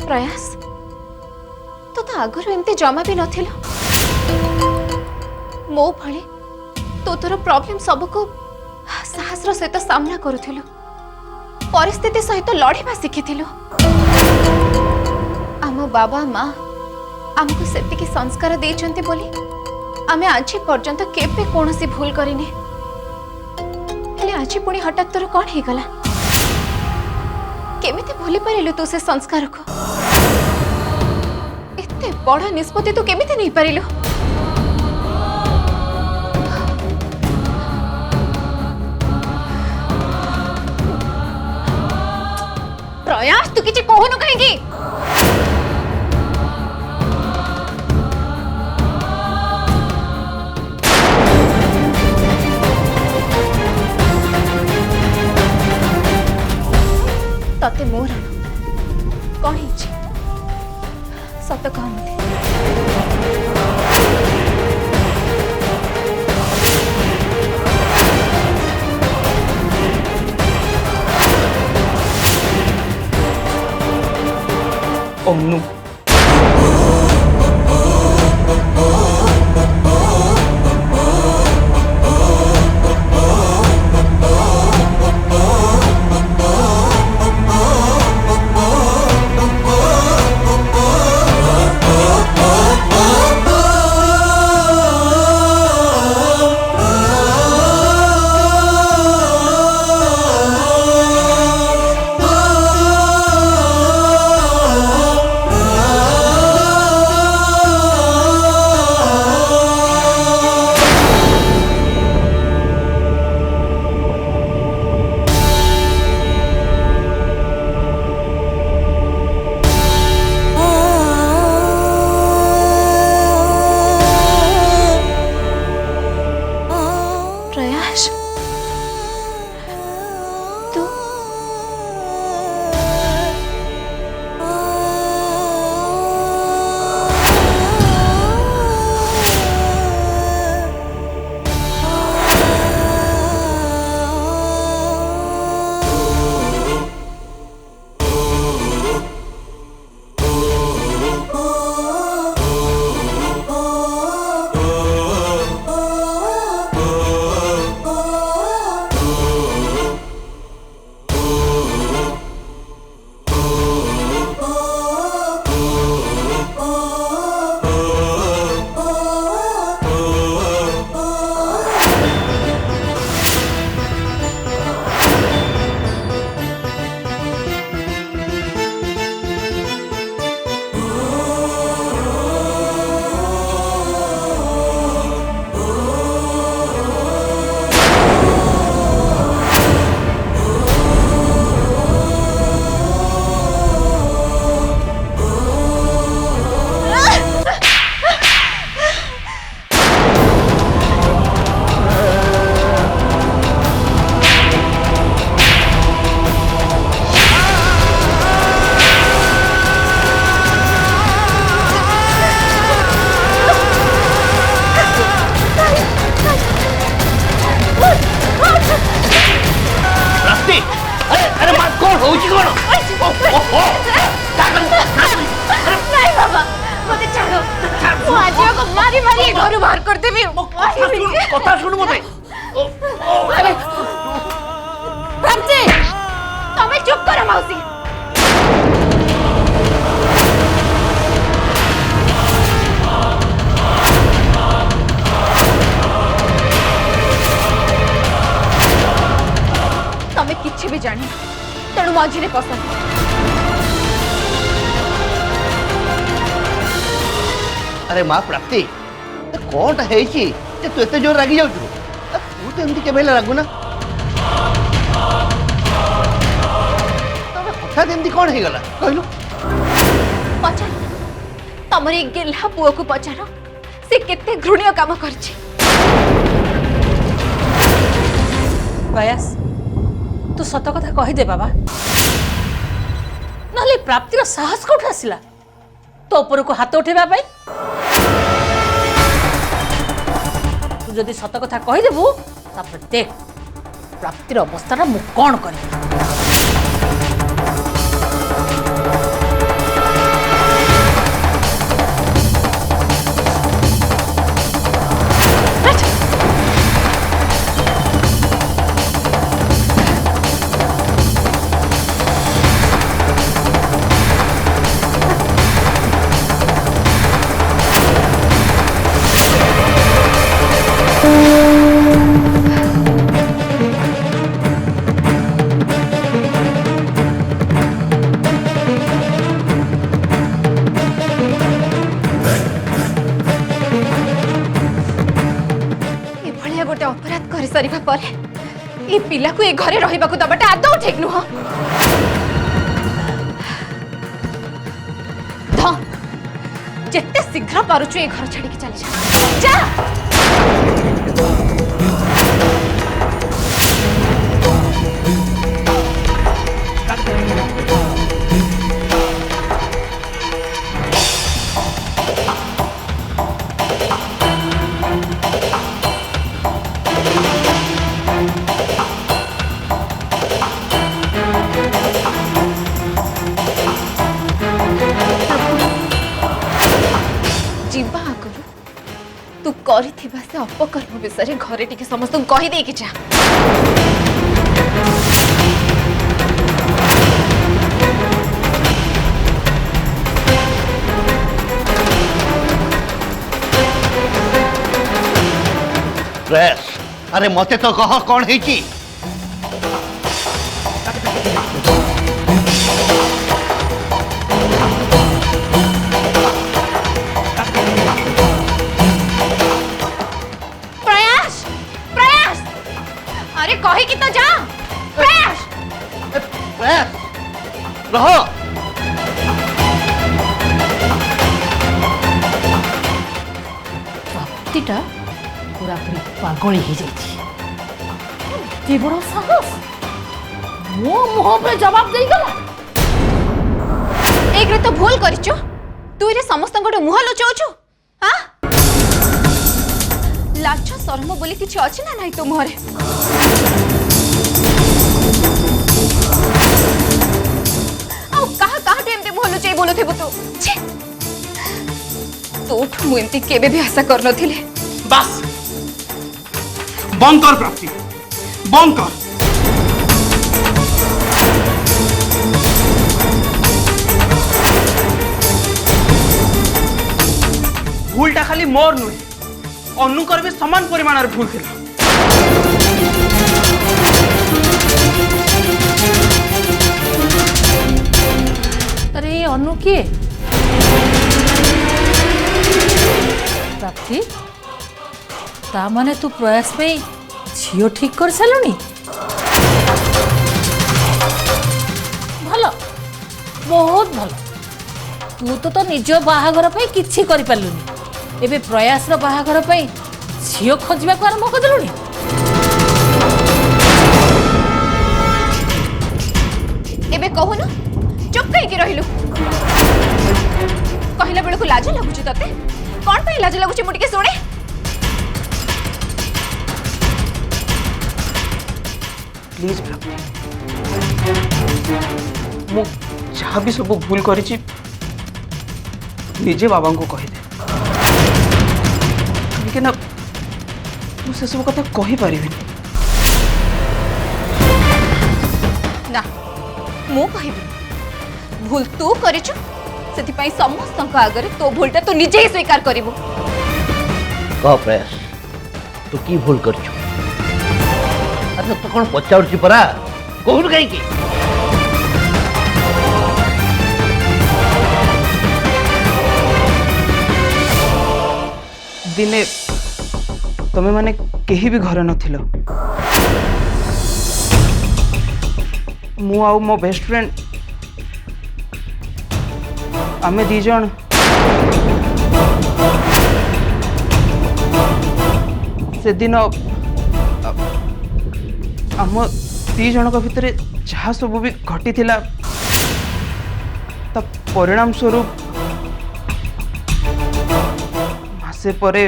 प्रयास तो आगुरी एमती जमा भी नथिलो मो भले तो तोर प्रॉब्लम सबको साहस सहित सामना करुथिलु परिस्थिति सहित लड़िबा शिखिथिलु आम बाबा माँ आमको सेतिकी संस्कार देइचंती बोली आमे आज पर्यंत केबे कोनोसी भूल करिने हेले आज पुणी हठात तोर कौन ही गला केमिति भूली पारिलु तू से संस्कार को एते बड़ा निष्पत्ति तू केमिति नहीं पारिलु प्रयास तू किछि कहनु कहेगी तते मोर कौन ही सत कह मत ओनु चुप करो मौसी तमें किसी भी जानी तेणु मझे पसंद अरे माँ प्राप्ति कौन है तू एत जोर रागी जाऊ तू तो एमती केवे रागु ना हठात एमती कौन हो गला कहलु पचार तमर गेल्हा पुओ को पचार से केते घृण्य काम करछि प्रयास तू सत कथा कहीदे बाबा नले प्राप्तिर साहस कौट आसला तो ऊपर को हाथ उठेबा पाई तू जदि सत कथा कहीदेबू तापर देख प्राप्तिर अवस्था मु कौन कर पिला को ए घरे रहिबा को दबाटा आदौ ठीक नुह। ध जेते शीघ्र पारुछु ए घर छाड़ी के चली जा। जीवा आगुरु तू करिथिबा से अपकर्म विषय घरे टिके समस्त कहि दे कि जा। प्रेस अरे मते तो कह कौन है प्रयास प्रयास अरे कहि कि तो जा प्रयास। प्रेस रहो। प्राप्तिटा पूरा पूरी पागल ही जाइए। बड़ साहस मो मुह पे जवाब दे गला। एक रे तो भूल करिचो तू रे समस्त मुह लुचाउछु। हां लाछ शर्म बोली किछि अछि ना नाही तो मुहरे। आउ कहा कहा एमते मुह लुचाई बोलुथिबु तू। छी तोठ मु एमती केबे भी आशा कर नथिले। बस बंद कर प्राप्ति बंद कर। भूलटा खाली मोर नुहे अनुकर भी समान परिमाण भूल थिला। अरे अनु किए प्राप्ति ता माने तू प्रयास में झियो ठीक कर सालुनी। भल बहुत भल तू तो निज बाहाघर पे किछि करि पालुनी एबे प्रयास रो बाहाघर पे झियो खोजबा को आरंभ कर देलुनी। एबे कहू ना चुप कहीं की रहिलु कहला बेल को लाज लगुच तते कौन पे लाज लगुच मु टिके सुने। प्लीज प्राप्ति मु जहाँ भी सब भूल करिछि निजे बाबा को कहि दे कहीं ना मु से सब कथा कहि परिबिनी। ना मु कहबी भूल तू करिछु सेति समस्त आगे तो भूलटा तू निजे ही स्वीकार करिबु। कह प्रयास तू की भूल करछु। अच्छा तो कौन पचाउछि परा कहून कहीं की। दिने तमे माने केही भी घरे नथिलो मु आउ मो बेस्ट फ्रेंड आमे दी जन से दिन आम दी जनक भितर जहाँ सब भी घटी थिला ता परिणाम स्वरूप मासे परे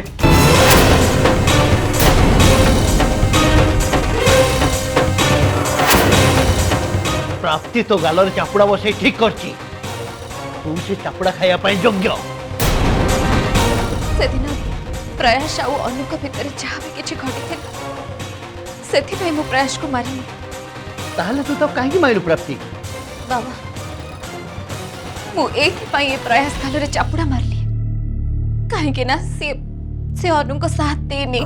प्राप्ति तो गालर चापुड़ा बसई ठीक करची तू से चापुड़ा खाया पाए योग्य। से दिन प्रयास आउ अनुक भितर जहाँ भी किछि घटी से मु प्रयास को मारिनी। ताहले तू तो कहीं मारिलु प्राप्ति। बाबा मु एथि ये प्रयास काल चापुड़ा मारली कहीं ना से अनु को साथ देनी।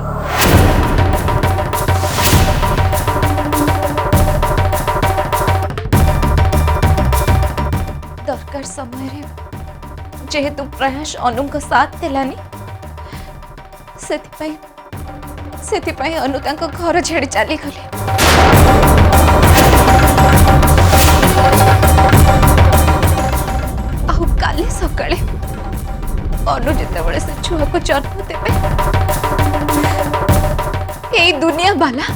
दरकार समय जेहेतु प्रयास अनु को साथ देलानी से अनु घर छाड़ी चली गले। को जन्म देवे ए दुनिया वाला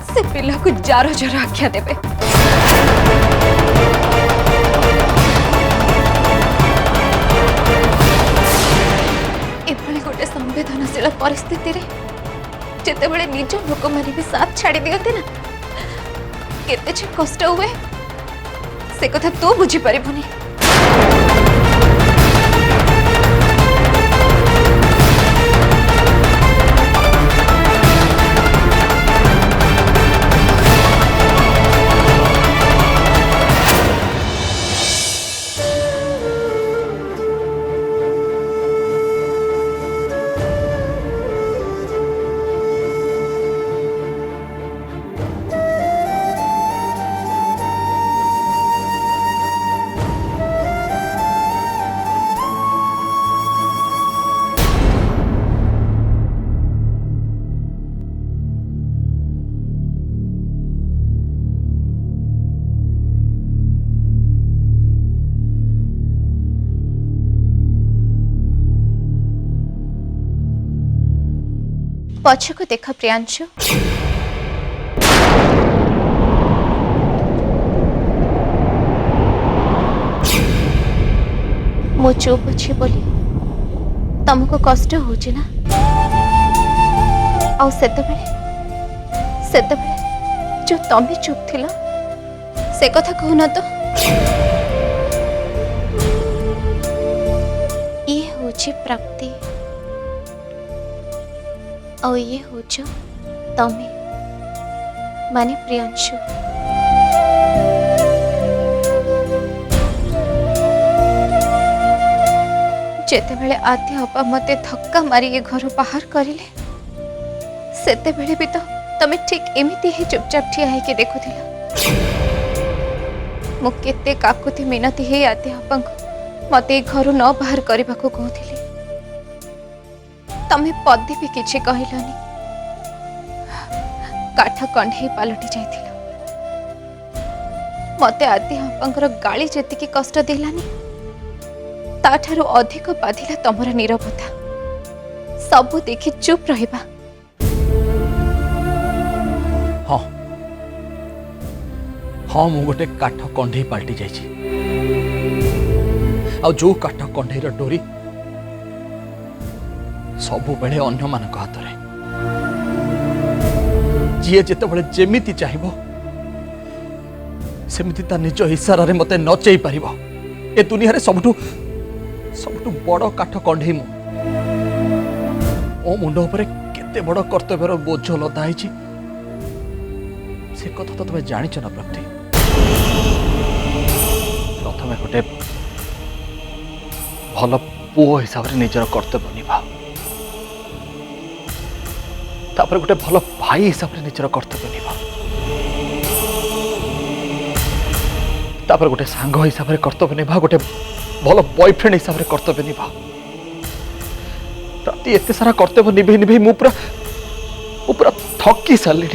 से पिला को जार जार आख्या देवे। एभली गोटे संवेदनशील परिस्थिति रे जेतेबेले निज लोक माने भी साथ छाड़ी दियते ना केते जे कष्ट हुए से कथा तू बुझी परिबनी। पछको देख प्रियांशु, मो चुप अच्छे बोली तुमको कष्ट हो ना आ जो तुम चुप थिला से कथा कहना तो ये होची प्राप्ति और ये होच तमे माने प्रियांशु। जेतेबेले आदि अपा मते धक्का मारी ये घर बाहर करिले सेतेबेले भी तो तमे ठीक एमिति ही चुपचाप ठिया है के देखुथिला। मु केते काकुति मिनती हे आदि अपा मते घर न बाहर करबा को कहथिले तमे पदे भी किछि कहलनी काठ कंढे पालटी जाइथिला। मते आदि आपंकर गाली जेतिकी कष्ट दिलानी ताठारु अधिक बाधिला तमरा नीरवता। सब देखि चुप रहिबा। हाँ हाँ मु गोटे काठ कंढे पाल्टी जाइछि आ जो काठ कंढेर डोरी सबु बेले अन्य मान हाथ में जी जिते जेमिति चाहिए सेमिति ता निज इशारा मते नचई पार ए दुनिया रे सबुठु बड़ काठ कंढे मो मुंड उपर केते बड़ कर्तव्यर बोझ लदा है से कथा तो तुम जानिच ना प्राप्ति। प्रथम गोटे भल पुओ हिसाब से निजर कर्तव्य निभा तापर गोटे भल भाई हिसाब से निजर कर्तव्य निभा तापर गोटे सांग हिसाब से कर्तव्य निभा गोटे भल बॉयफ्रेंड हिसाब से कर्तव्य निभा। राति एते सारा कर्तव्य निभे निभे मु पूरा थकी सारे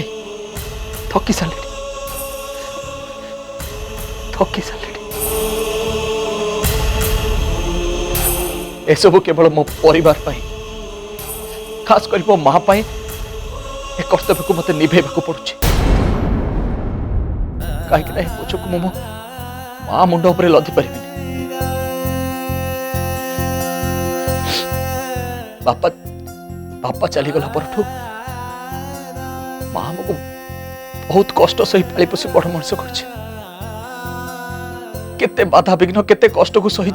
एसबू केवल मो परिवार पाई खास कर मो माँ पाई ए कर्तव्य को मते निभेबा पड़ुछि कहीं बोझ को मो माँ मुंड उपर लदी पारि बापा चलीगला परठू माँ को बहुत कष्ट सही पाली पोषी बड़ मनुष्य करते बाधा विघ्न केते कष्ट को सही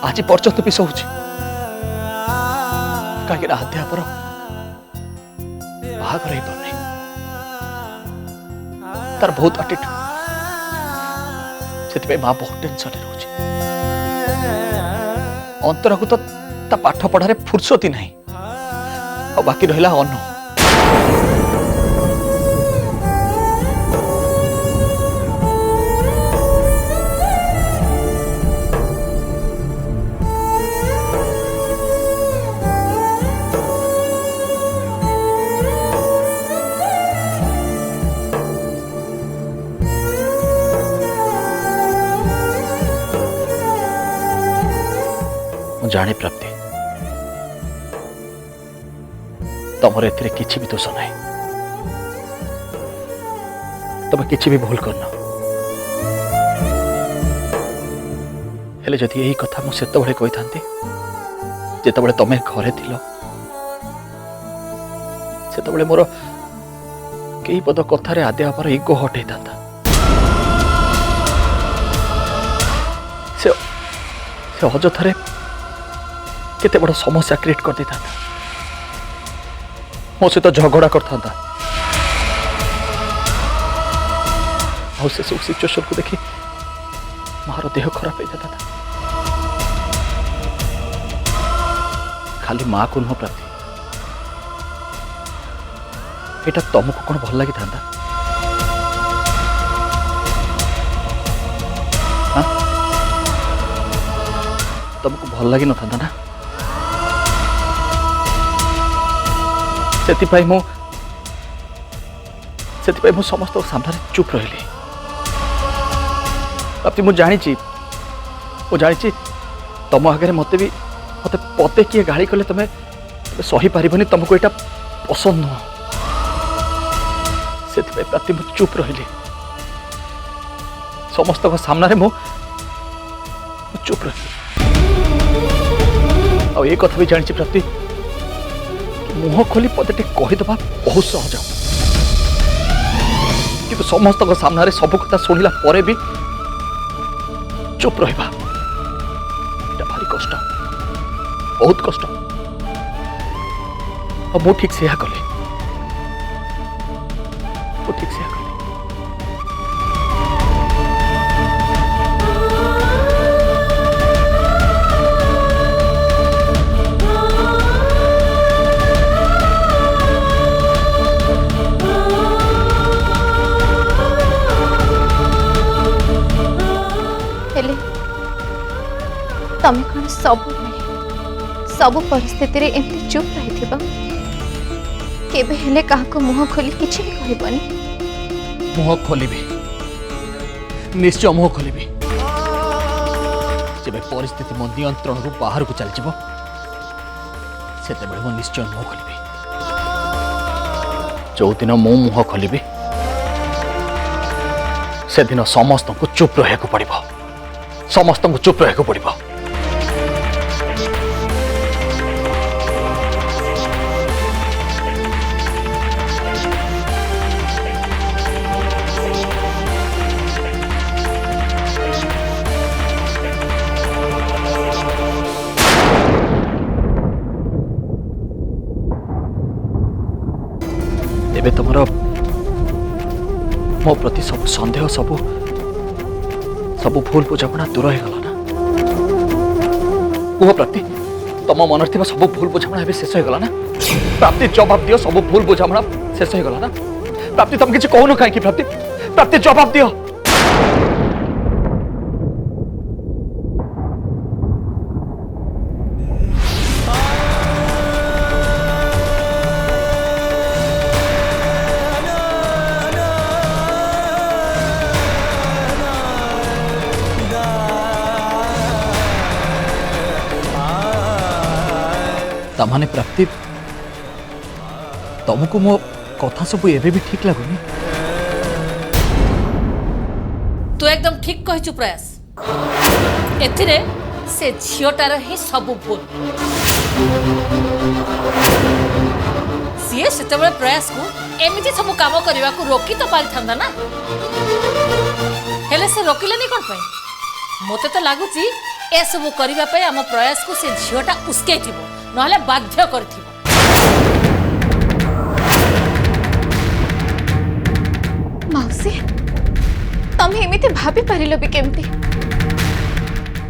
आज पर्यंत भी सहु कहीं आध्यापर बाहर हो पार तार बहुत आटिट्यूड से माँ बहुत टेंशन रोचे अंतर को तो ता पाठ पढ़ारे फुर्सती नहीं और बाकी रहा अन्न। जाने प्राप्ति तमर एथिरे किछि भी दोष नहीं तमे किछि भी भूल करना हेले जदि यही कथा मु सेतबळे कहि थांती जेतबळे तमे घरे थिलो सेतबळे मोर केही पद कथारे आदे आपर इगो हटै थांता से अजथारे केते बड़ समस्या क्रिएट कर देता मो सहित झगड़ा करता से सब सिचुएशन को देखी मार देह खराब हो जाता था खाली माँ को नुह प्राप्ति एटा तुमको कौन भल लगी था तुमको भल लगी न था ना सेतिपाई मु समस्त सामने चुप रही प्राप्ति मु जानी तुम आगे मते पते किए गाड़ी कले तुम्हें सही पारिबनी तुमको यहाँ पसंद नुह से प्राप्ति मु चुप रही समस्त सामने मु चुप रही आ ये कथा भी जानी प्राप्ति मुह खोली पदटे कहीदबा बहुत सहज किंतु समस्त सामने सब कथा शुणिला परे भी चुप रहा भारी कष्ट बहुत कष्ट और मु ठीक से कली ठीक से कली तमें कौन सब परिस्थिति रे एमती चुप रही केबे हेले काहको मुह खोली किछि भी कहबनी मुह खोली निश्चय मुह खोली जब परिस्थिति मो नियंत्रण रु बाहर को चल जीवो सेते बेले मो निश्चय मुह खोली जो दिन मो मुह खोली से दिन समस्त को चुप रहा पड़ो समस्त को चुप रहा पड़ो एबे तुमर मो प्रति सब संदेह सब भूल बुझाणा दूर हो गला ना कुह प्राप्ति तुम मन थी सब भूल बुझाणा शेष हो गला ना प्राप्ति जवाब दियो सब भूल बुझाणा शेष हो गला ना प्राप्ति तुम किसी कहून कहीं प्राप्ति जवाब दियो तामाने प्राप्ति तुमको मो कथा सब एबे भी ठीक लगुनी तू एकदम ठीक कहिचु प्रयास एथिरे से झियोटार ही सब भूल सीए सेतबेले प्रयास को एमिति सब काम करबा को रोकी तो पारि थांदा ना हेले से रोकिलेनी कोन पई मते तो लागुची ए सब करबा पई हम प्रयास को से झियोटा उस्के थिबो नहले बाध्य करथिबो मौसी तमें एमिति भाभी पारिलो भी केमती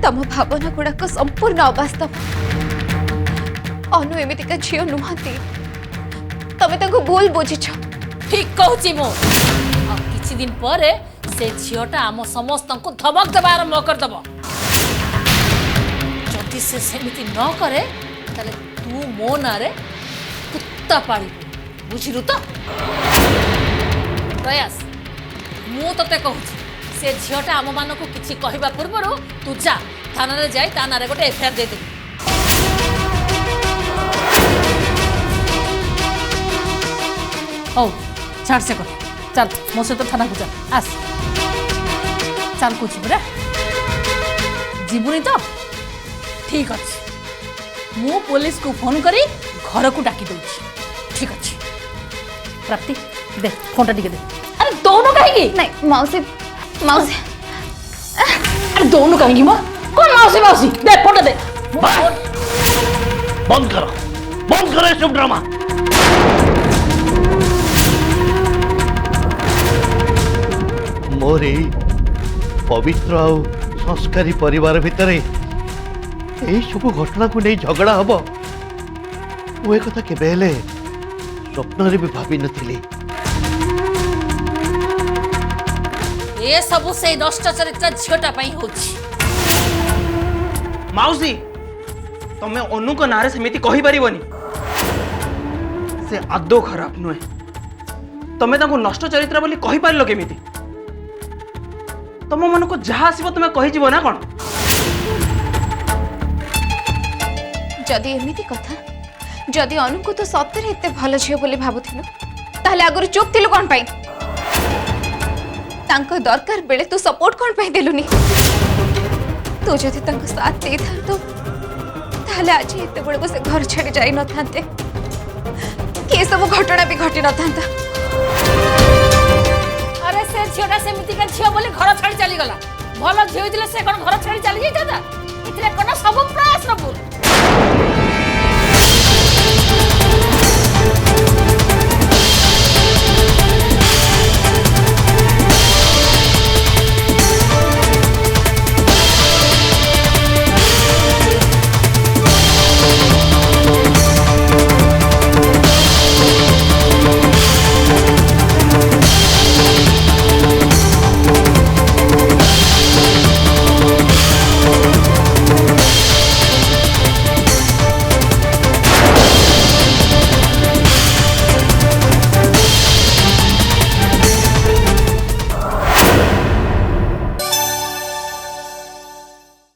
तम भावना गुड़ाक संपूर्ण अवास्तव अनु एमितिका झियो नुहंती तमें तांको भूल बुझिछ ठीक कहूची मो किछि दिन परे से झियोटा आम समस्त को धमक देवा आरंभ कर दबो जदि से सेमिति न करे ताले तू मो नारे कुत्ता पाड़ी बुझिलु तो प्रयास मु तते कहूची से झियोटा आम मान को किछि कहबा पूर्व तू जा थाना रे जाई ता नारे गोटे एफआईआर दे दे ହଉ ଛାଡ଼ ସେ କଥା ଚାଲ ମୋ ସହିତ ଥାନାକୁ ଚାଲ ଆସ ଚାଲ କହୁଛି ପରା ଯିବୁନି ତ ଠିକ୍ ଅଛି ମୁଁ ପୋଲିସକୁ ଫୋନ୍ କରି ଘରକୁ ଡାକି ଦେଉଛି ଠିକ୍ ଅଛି ପ୍ରାପ୍ତି ଦେ ଫୋନ୍ଟା ଟିକେ ଦେ ଆରେ ଦଉନୁ କାହିଁକି ନାଇଁ ମାଉସୀ ମାଉସୀ ଆରେ ଦଉନୁ କାହିଁକି ମ କଣ ମାଉସୀ ମାଉସୀ ଦେ ଫୋନ୍ଟା ଦେ बंद करो ये सब ड्रामा मोरे पवित्र आ संस्कारी परिवार भितर यही सब घटना को नहीं झगड़ा हम वो कथा केबे हेले स्वप्न भी भावी नथिली ए सब से नष्ट चरित्र झीटा होची माउसी तमें अनु को नारे सेमिति कहि परिबनी से आदो खराब नुहे तमें ताको नष्ट चरित्र बोली कहि पारलो केमिति तम मन को जहा आसीबो तमें कहि जीवो ना कोन जदि एमिति कथा जदि अनु को तो सତରେ एते भलो झियो बोली भाबुथिलु ताहले आगुर चुप थिलु कोन पाई तांको दरकार बेले तू सपोर्ट कोन पाई देलुनी तू जदि तांको साथ दे था तो ताहले आज एते बड़ से घर छाड़ी जाई न थांते के सब घटना भी घटी न थांता अरे से झीटा सेमिति का झियो बोली घर छाड़ी चली गला भलो झियो दिले से कोन घर छाड़ी चली जाई था इतले कोन सब प्रयास न बोल